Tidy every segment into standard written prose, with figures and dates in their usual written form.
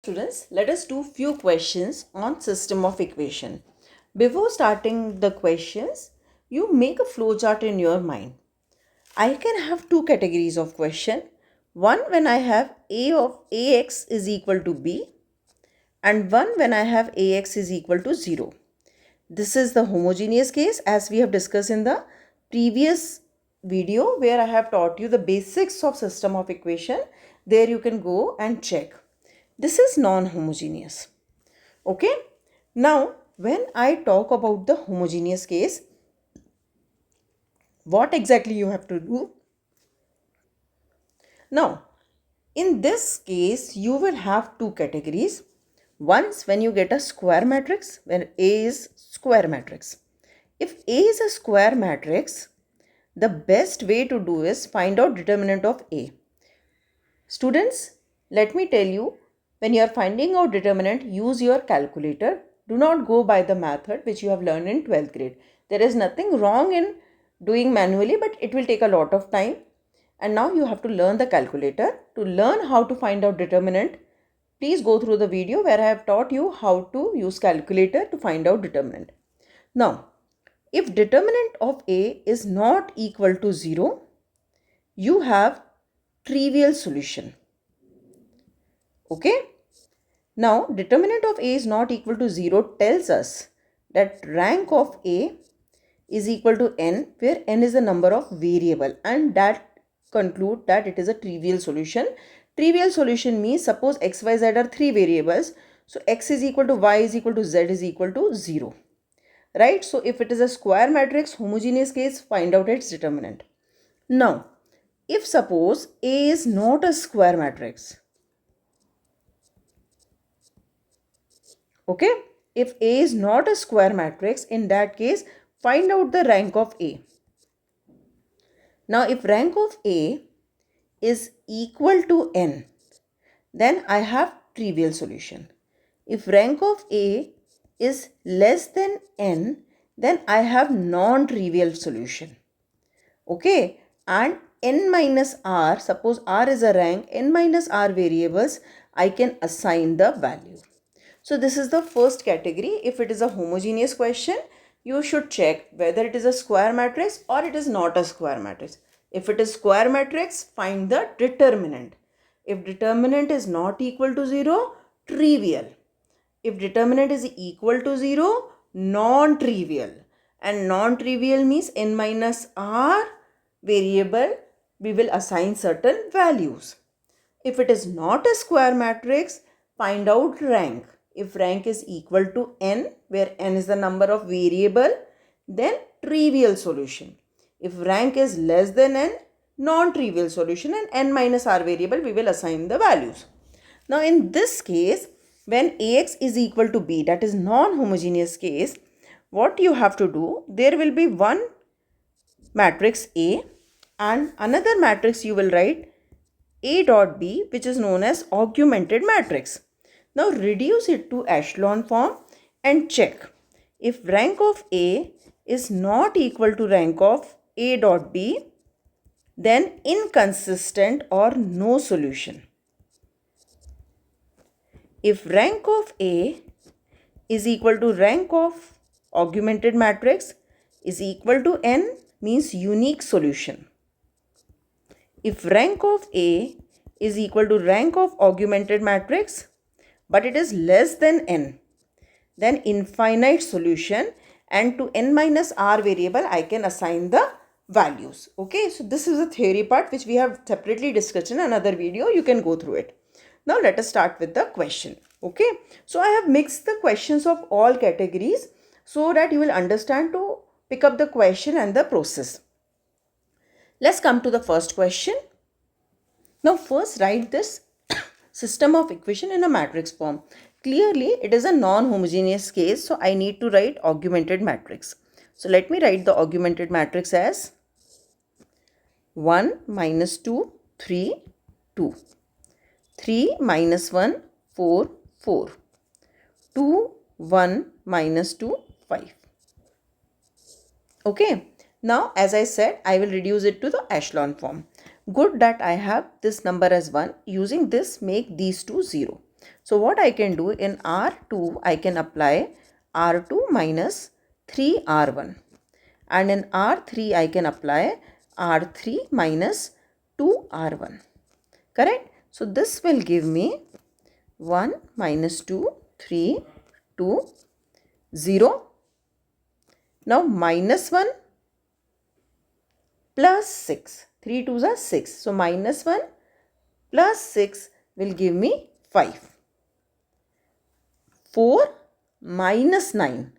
Students, let us do few questions on system of equation. Before starting the questions, you make a flowchart in your mind. I can have two categories of question. One when I have a of ax is equal to b, and one when I have ax is equal to 0. This is the homogeneous case as we have discussed in the previous video where I have taught you the basics of system of equation. There you can go and check. This is non-homogeneous. Okay. Now, when I talk about the homogeneous case, what exactly you have to do? Now, in this case, you will have two categories. Once when you get a square matrix, when A is square matrix. If A is a square matrix, the best way to do is find out determinant of A. Students, let me tell you, when you are finding out determinant, use your calculator. Do not go by the method which you have learned in 12th grade. There is nothing wrong in doing manually, but it will take a lot of time. And now you have to learn the calculator. To learn how to find out determinant, please go through the video where I have taught you how to use calculator to find out determinant. Now, if determinant of A is not equal to 0, you have trivial solution. Okay. Now, determinant of A is not equal to 0 tells us that rank of A is equal to n, where n is the number of variable, and that conclude that it is a trivial solution. Trivial solution means suppose x, y, z are three variables. So, x is equal to y is equal to z is equal to 0. Right? So, if it is a square matrix, homogeneous case, find out its determinant. Now, if suppose A is not a square matrix, okay, if A is not a square matrix, in that case, find out the rank of A. Now, if rank of A is equal to n, then I have trivial solution. If rank of A is less than n, then I have non-trivial solution. Okay, and n minus r, suppose r is a rank, n minus r variables, I can assign the value. So this is the first category. If it is a homogeneous question, you should check whether it is a square matrix or it is not a square matrix. If it is square matrix, find the determinant. If determinant is not equal to 0, trivial. If determinant is equal to 0, non-trivial. And non-trivial means n minus r variable, we will assign certain values. If it is not a square matrix, find out rank. If rank is equal to n, where n is the number of variable, then trivial solution. If rank is less than n, non-trivial solution, and n minus r variable, we will assign the values. Now, in this case, when ax is equal to b, that is non-homogeneous case, what you have to do, there will be one matrix A and another matrix you will write A dot B, which is known as augmented matrix. Now reduce it to echelon form and check. If rank of A is not equal to rank of A dot B, then inconsistent or no solution. If rank of A is equal to rank of augmented matrix is equal to n, means unique solution. If rank of A is equal to rank of augmented matrix, but it is less than n, then infinite solution, and to n minus r variable I can assign the values. Okay, so this is the theory part which we have separately discussed in another video. You can go through it. Now let us start with the question. Okay, so I have mixed the questions of all categories so that you will understand to pick up the question and the process. Let's come to the first question. Now first write this system of equation in a matrix form. Clearly it is a non-homogeneous case, so I need to write augmented matrix. So let me write the augmented matrix as 1 minus 2, 3, 2. 3 minus 1, 4, 4. 2, 1 minus 2, 5. Okay. Now, as I said, I will reduce it to the echelon form. Good that I have this number as 1. Using this, make these two 0. So what I can do in R2, I can apply R2 minus 3R1. And in R3, I can apply R3 minus 2R1. Correct? So this will give me 1 minus 2, 3, 2, 0. Now minus 1 plus 6. 3 2s are 6. So minus 1 plus 6 will give me 5. 4 minus 9.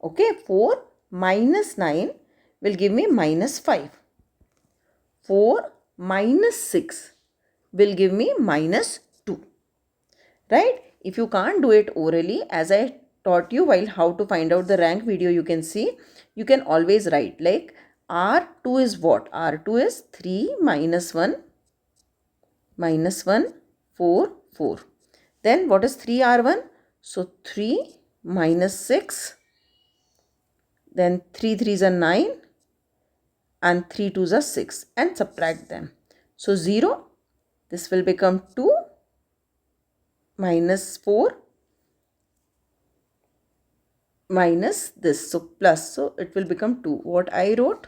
Okay, 4 minus 9 will give me minus 5. 4 minus 6 will give me minus 2. Right? If you can't do it orally, as I taught you while how to find out the rank video, you can see, you can always write like R2 is what? R2 is 3 minus 1 minus 1, 4, 4. Then what is 3R1? So 3 minus 6, then 3 3s are 9 and 3 2s are 6, and subtract them. So 0, this will become 2 minus 4 minus this, so plus, so it will become 2. What I wrote?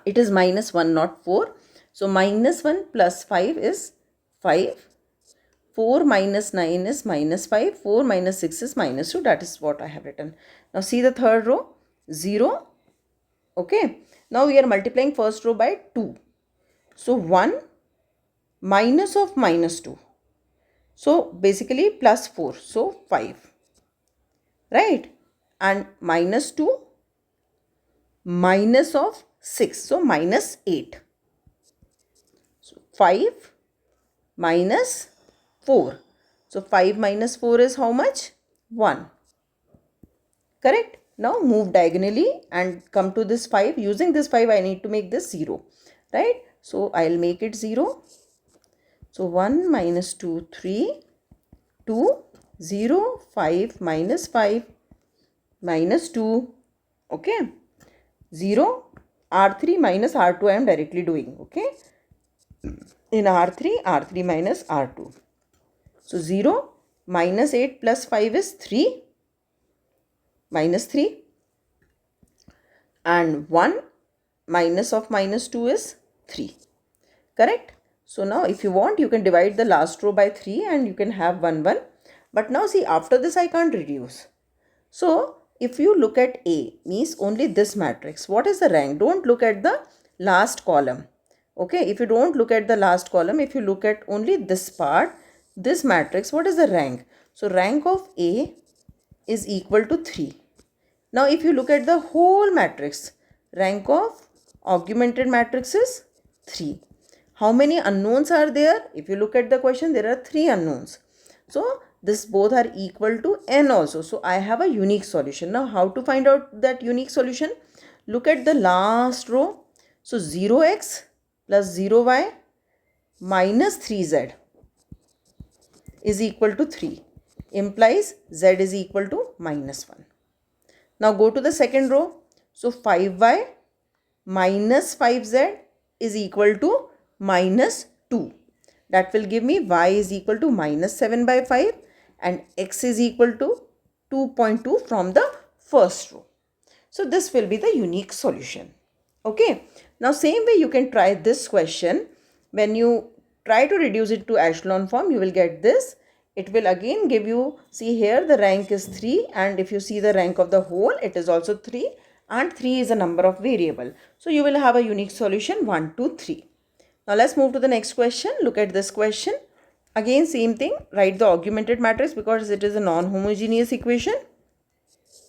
It is minus 1, not 4. So minus 1 plus 5 is 5. 4 minus 9 is minus 5. 4 minus 6 is minus 2. That is what I have written. Now see the third row. 0. Okay. Now we are multiplying first row by 2. So 1 minus of minus 2. So basically plus 4. So 5. Right? And minus 2 minus of 6. So minus 8. So 5 minus 4. So 5 minus 4 is how much? 1. Correct? Now move diagonally and come to this 5. Using this 5, I need to make this 0. Right? So I'll make it 0. So 1 minus 2, 3, 2, 0, 5 minus 5 minus 2. Okay? 0, R3 minus R2 I am directly doing. Okay? In R3 minus R2. So 0 minus 8 plus 5 is 3. Minus 3. And 1 minus of minus 2 is 3. Correct? So now if you want, you can divide the last row by 3 and you can have 1, 1. But now see, after this I can't reduce. So if you look at A, means only this matrix. What is the rank? Don't look at the last column. Okay, if you don't look at the last column, if you look at only this part, this matrix, what is the rank? So rank of A is equal to 3. Now if you look at the whole matrix, rank of augmented matrix is 3. How many unknowns are there? If you look at the question, there are 3 unknowns. So this both are equal to n also. So I have a unique solution. Now how to find out that unique solution? Look at the last row. So 0x plus 0y minus 3z is equal to 3. Implies z is equal to minus 1. Now go to the second row. So 5y minus 5z is equal to minus 2. That will give me y is equal to minus 7 by 5 and x is equal to 2.2 from the first row. So this will be the unique solution. Okay. Now same way you can try this question. When you try to reduce it to echelon form, you will get this. It will again give you, see here the rank is 3, and if you see the rank of the whole, it is also 3, and 3 is a number of variable. So you will have a unique solution 1, 2, 3. Now let's move to the next question. Look at this question. Again same thing, write the augmented matrix because it is a non-homogeneous equation.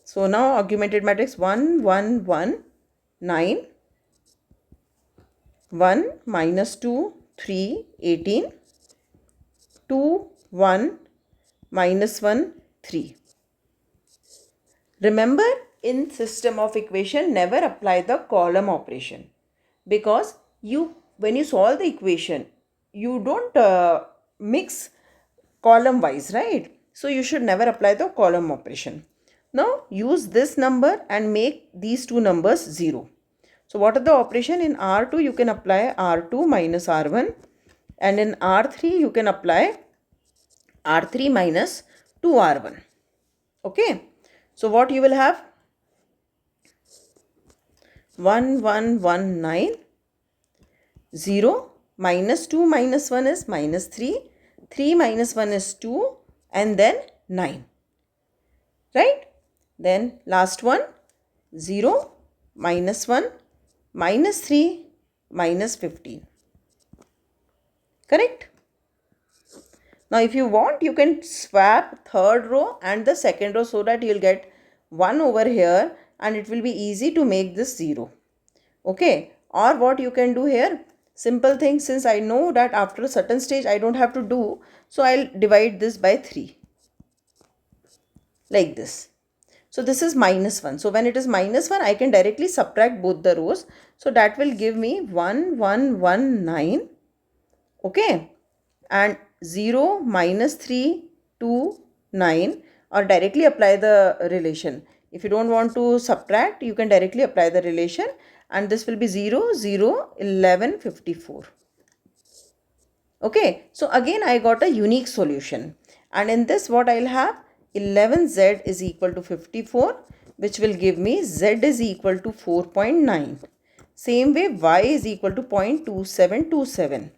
So now augmented matrix 1, 1, 1, 9, 1, minus 2, 3, 18, 2, 1, minus 1, 3. Remember, in system of equation, never apply the column operation because when you solve the equation, you don't mix column wise, right? So you should never apply the column operation. Now use this number and make these two numbers 0. So what are the operation? In R2 you can apply R2 minus R1, and in R3 you can apply R3 minus 2R1. Okay. So what you will have? 1119, 0 minus 2 minus 1 is minus 3, 3 minus 1 is 2, and then 9. Right? Then last one, 0 minus 1 minus 3 minus 15. Correct? Now if you want, you can swap third row and the second row so that you will get 1 over here and it will be easy to make this 0. Okay, or what you can do here, simple thing, since I know that after a certain stage I don't have to do, so I'll divide this by 3 like this. So this is minus 1. So when it is minus 1, I can directly subtract both the rows. So that will give me 1119. Okay, and 0 minus 3 2 9, or directly apply the relation. If you don't want to subtract, you can directly apply the relation, and this will be 0 0 11 54. Okay, so again I got a unique solution, and in this what I'll have, 11z is equal to 54, which will give me z is equal to 4.9. Same way y is equal to 0.2727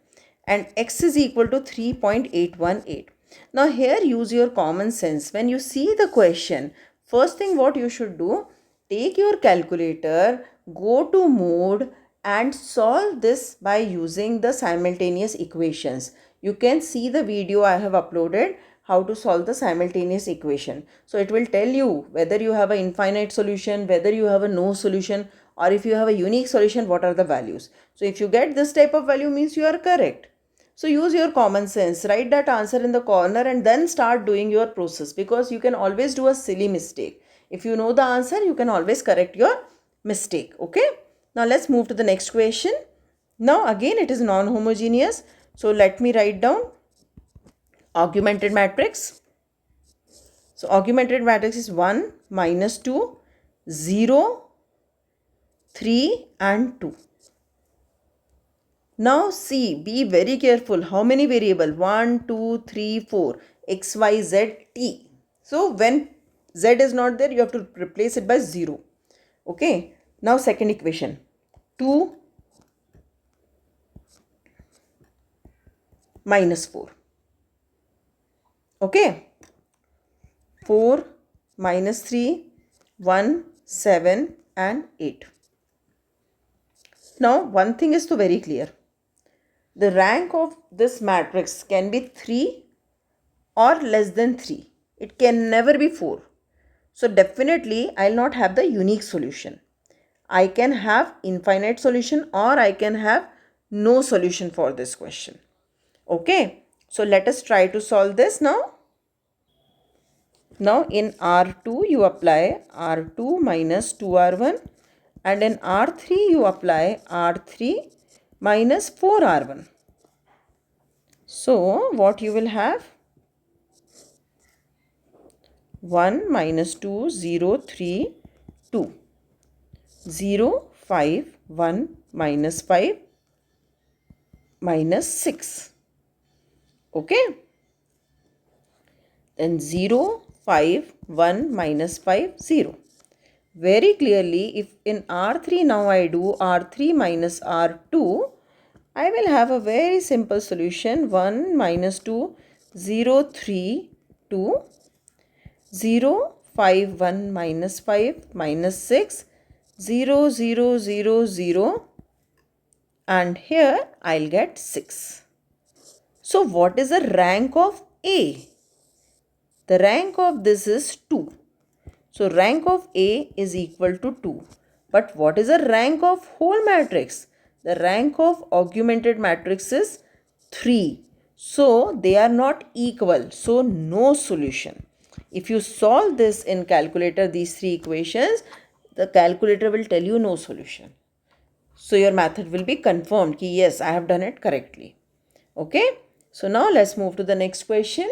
and x is equal to 3.818. Now here use your common sense. When you see the question, first thing what you should do, take your calculator, go to mode and solve this by using the simultaneous equations. You can see the video I have uploaded how to solve the simultaneous equation. So it will tell you whether you have an infinite solution, whether you have a no solution, or if you have a unique solution, what are the values. So if you get this type of value, means you are correct. So use your common sense, write that answer in the corner and then start doing your process, because you can always do a silly mistake. If you know the answer, you can always correct your mistake. Okay. Now let's move to the next question. Now again it is non-homogeneous. So let me write down augmented matrix. So augmented matrix is 1, minus 2, 0, 3 and 2. Now see, be very careful. How many variable? 1, 2, 3, 4, x, y, z, t. So when z is not there, you have to replace it by 0. Okay. Now second equation, 2 minus 4. Okay. 4 minus 3, 1, 7 and 8. Now one thing is very clear. The rank of this matrix can be 3 or less than 3. It can never be 4. So definitely I will not have the unique solution. I can have infinite solution or I can have no solution for this question. Okay. So let us try to solve this now. Now in R2 you apply R2 minus 2R1 and in R3 you apply R3 minus 4R1. So what you will have? 1 minus 2, 0, 3, 2. 0, 5, 1 minus 5 minus 6. Okay. Then 0, 5, 1 minus 5, 0. Very clearly, if in R3 now I do R3 minus R2, I will have a very simple solution. 1 minus 2, 0, 3, 2, 0, 5, 1 minus 5 minus 6, 0, 0, 0, 0, and here I'll get 6. So what is the rank of A? The rank of this is 2. So rank of A is equal to 2. But what is the rank of whole matrix? The rank of augmented matrix is 3. So they are not equal. So no solution. If you solve this in calculator, these 3 equations, the calculator will tell you no solution. So your method will be confirmed. Ki yes, I have done it correctly. Okay. So now let's move to the next question.